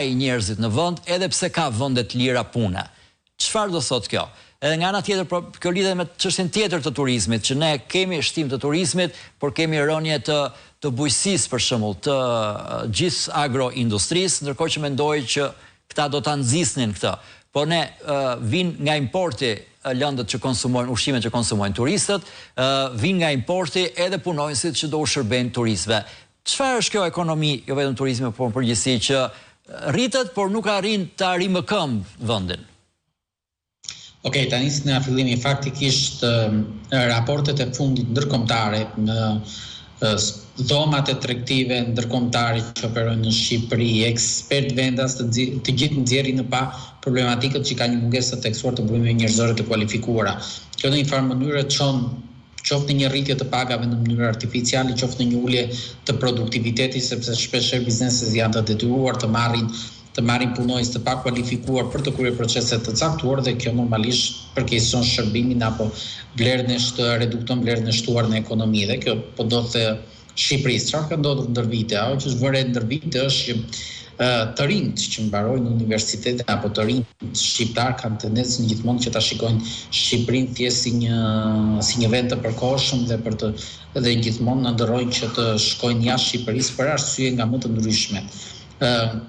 njerëzit në vend, edhe pse ka vende të lira pune. Çfarë do thotë kjo? Edhe nga ana tjetër, kjo lidhet me çështjen tjetër të turizmit, që ne kemi shtim të turizmit, por kemi rënje të bujqësisë për shembull, të gjithë agroindustrisë, ndërkohë që mendoj që këta do ta nxisnin këtë. Po ne vinë nga importi lëndët që konsumojnë, ushqimet që konsumojnë turistët, vinë nga importi edhe punonësit që do u shërbejnë turistëve. Çfarë është kjo ekonomi, jo vetëm turizmi, por në përgjithësi që rritet, por nuk arrin të arrijë më këmbë vendin? Okej, tani në fillimi faktikisht raportet e fundit ndërkombëtare në dhomat e tregtive ndërkombëtare që operojnë në Shqipëri, ekspert vendas të gjithë nxjerrin në pa problematikët që ka një mungesë të tekstuar të burimeve njerëzore të kualifikuara. Kjo në një farë mënyrë çon qoftë në një rritje të pagave në mënyrë artificiale, qoftë në një ulje të produktivitetit, sepse shpeshherë bizneset janë të detyruar të marrin punonjës të pakualifikuar për të kryer procese të caktuar dhe kjo normalisht përkeqëson shërbimin apo redukton vlerën e shtuar në ekonomi dhe kjo po do të Shqipërisë. Çfarë ka ndodhur ndër vite? Ajo që është vënë ndër vite është që të rinjt që mbarojnë universitetin apo të rinjt shqiptar kanë tendencën gjithmonë që ta shikojnë Shqipërinë thjesht si një vend të përkohshëm dhe gjithmonë ndërrojnë që të shkojnë jashtë Shqipërisë për arsye nga më të ndryshme.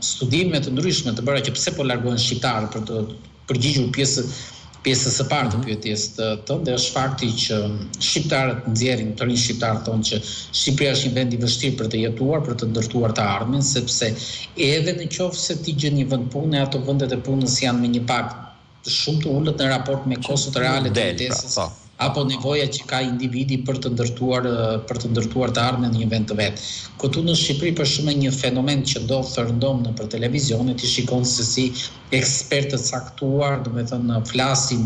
Studime të ndryshme të bëra që pse po largohen shqiptarë për të përgjigjur pjesës së parë të pyetjes tënde është fakti që shqiptarët nxjerrin, të rinj shqiptarë thonë që Shqipëria është një vend i vështirë për të jetuar, për të ndërtuar të ardhmen, sepse edhe në qoftë se ti gjen një vend pune, ato vendet e punës janë me një pagë shumë të ulët në raport me kostot reale të jetesës, apo nevoja që ka individi për të ndërtuar të ardhmen në një vend të vet. Këtu në Shqipëri për shembull një fenomen që ndodh të rëndom nëpër televizion, ti shikon se si ekspertë të caktuar, domethënë flasin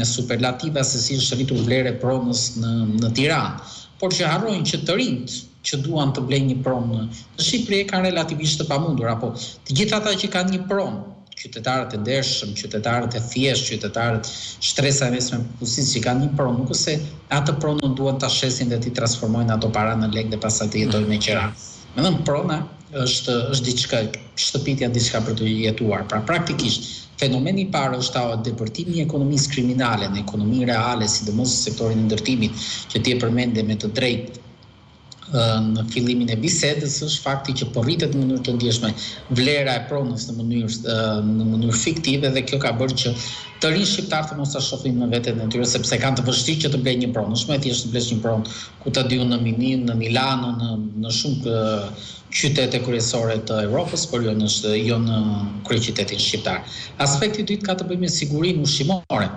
me superlativa se si është rritur vlera e pronës në Tiranë, por që harrojnë që të rinjt që duan të blejnë një pronë në Shqipëri kanë relativisht të pamundur, apo të gjithë ata që kanë një pronë, qytetarët e ndershëm, qytetarët e thjeshtë, qytetarët shtresa e mesme popullsisë që kanë një pronë, nuk është se atë pronën duan ta shesin dhe ti transformojnë ato para në lekë dhe pastaj të jetojnë me qira. Domethënë prona është diçka, shtëpitë janë diçka për të jetuar. Pra praktikisht fenomeni i parë është depërtimi i ekonomisë kriminale në ekonominë reale, sidomos në sektorin e ndërtimit, që ti e përmende me të drejtë në fillimin e bisedës, është fakti që po rritet në mënyrë të ndjeshme vlera e pronës në mënyrë fiktive dhe kjo ka bërë që të rinj shqiptarë të mos ta shohin në veten e tyre sepse kanë të vështirë që të blejnë një pronë. Është më e thjeshtë të blesh një pronë ku ta diun në Minin, në Milano, në shumë qytete kryesore të Evropës, por jo në kryeqytetin shqiptar. Aspekti i dytë ka të bëjë me sigurinë ushqimore.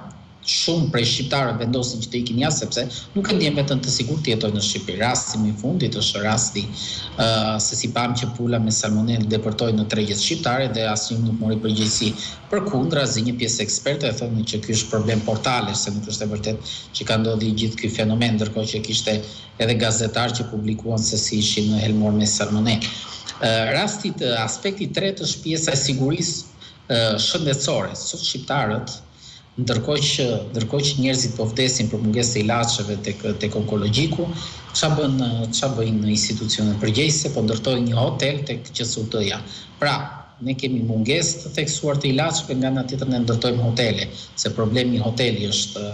Shumë prej shqiptarëve vendosin që të ikin jashtë sepse nuk e ndjen veten të sigurt të jetojnë në Shqipëri. Rasti më i fundit është rasti se si pam që pula me salmonellë depërtoi në tregjet shqiptare dhe asnjë nuk mori përgjegjësi. Përkundrazi një pjesë ekspertë e thonë që ky është problem portalesh, se nuk është e vërtetë që ka ndodhur gjithë ky fenomen, ndërkohë që kishte edhe gazetarë që publikuan se si ishin helmuar me salmonellë. Aspekti i tretë është pjesa e sigurisë shëndetësore. Sot shqiptarët ndërkohë që njerëzit po vdesin për mungesë të ilaçeve tek onkologjiku, ç'a bëjnë institucionet përgjegjëse, po ndërtojnë një hotel tek QSUT-ja. Pra, ne kemi mungesë të theksuar të ilaçeve, nga ana tjetër ne ndërtojmë hotele, se problemi i hoteli është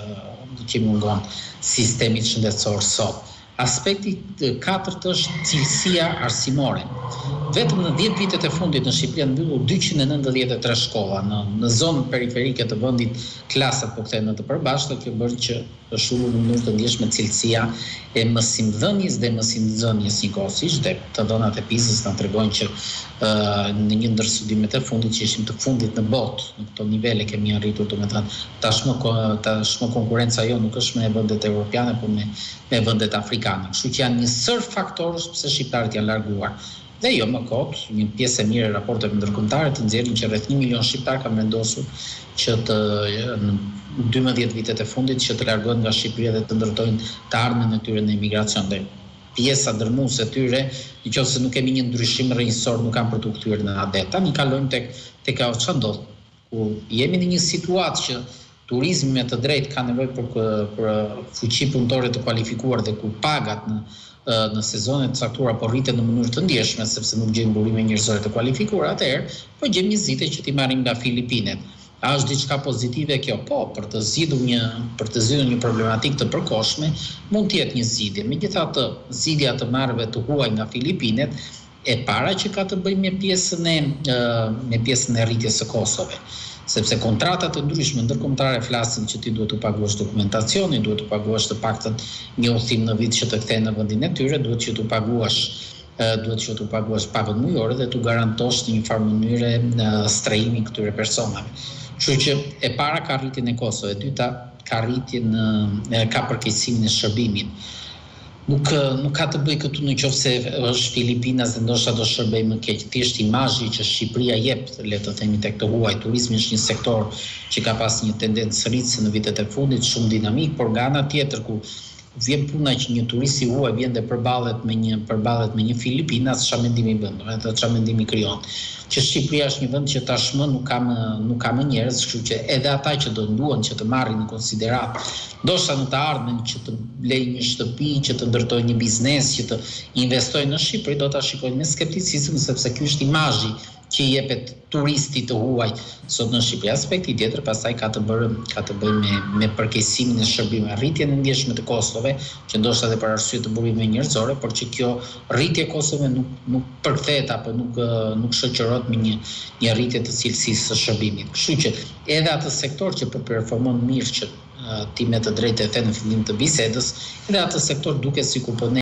që mungon sistemit shëndetësor sot. Aspekti i katërt është cilësia arsimore. Vetëm në 10 vitet e fundit në Shqipëri janë mbyllur 293 shkolla në zonë periferike të vendit, klasat po kthehen në të përbashkëta, kjo bën që është ulur në mënyrë të ndjeshme cilësia e mësimdhënies dhe mësimdhënies njëkohësisht, dhe të dhënat e PISA-s na tregojnë që në një ndër studimet e fundit që ishim të fundit në botë, në këto nivele kemi arritur, domethënë tashmë konkurenca jo nuk është me vendet europiane, por me vendet afrikane. Kështu që janë një sër faktorësh pse shqiptarët janë larguar. Dhe jo më kot, një pjesë e mirë e raporteve ndërkombëtare të nxjerrin që rreth 1 milion shqiptar kanë vendosur që në 12 vitet e fundit që të largohen nga Shqipëria dhe të ndërtojnë të ardhmen e tyre në emigracion. Dhe pjesa dërmuese e tyre, nëse nuk kemi një ndryshim rrënjësor, nuk kanë për të kthyer në adet. Tani kalojmë tek ajo ç'a ndodh, ku jemi në një situatë që turizmi me të drejtë ka nevojë për fuqi punëtore të kualifikuar dhe ku pagat në sezonet të caktuara po rriten në mënyrë të ndjeshme sepse nuk gjejmë burime njerëzore të kualifikuara, atëherë po gjejmë një zgjidhje që ti marrim nga Filipinet. A është diçka pozitive kjo? Po, për të zgjidhur një problematikë të përkohshme, mund të jetë një zgjidhje. Megjithatë, zgjidhja të marrëve të huaj nga Filipinet e para që ka të bëjë me pjesën e rritjes së Kosovës. Sepse kontratat të ndryshme ndërkombëtare flasin që ti duhet të paguash dokumentacionin, duhet të paguash të paktën një udhtim në vit që të kthehen në vendin e tyre, duhet që të paguash pagën mujore dhe të garantosh në një farë mënyre strehimin këtyre personave. Kështu që e para ka rritjen e Kosovës, e dyta ka përkeqësimin e shërbimit. Nuk ka të bëjë këtu në qoftë se është Filipinas dhe ndoshta do shërbej më keq. Thjesht imazhi që Shqipëria jep, le të themi tek të huaj, turizmi është një sektor që ka pas një tendencë rritëse në vitet e fundit, shumë dinamik, por nga ana tjetër ku vjen puna që një turist i huaj vjen dhe përballet me një Filipinas, çfarë mendimi bën, çfarë mendimi krijon. Që Shqipëria është një vend që tashmë nuk ka më njerëz, kështu që edhe ata që do duan që të marrin në konsiderat, ndoshta në të ardhmen që të blejnë një shtëpi, që të ndërtojnë një biznes, që të investojnë në Shqipëri, do ta shikojnë me skepticizëm sepse ky është imazhi që i jepet turistit të huaj sot në Shqipëri. Aspekti tjetër pastaj ka të bëjë me përkeqësimin e shërbimeve, rritjen e ndjeshme të Kosovës, që ndoshta edhe për arsye të burimeve njerëzore, por që kjo rritje e Kosovës nuk përkthehet apo nuk shoqërohet me një rritje të cilësisë së shërbimit. Kështu që edhe atë sektor që performon mirë që ti me të drejtë e the në fillim të bisedës, edhe atë sektor duket sikur po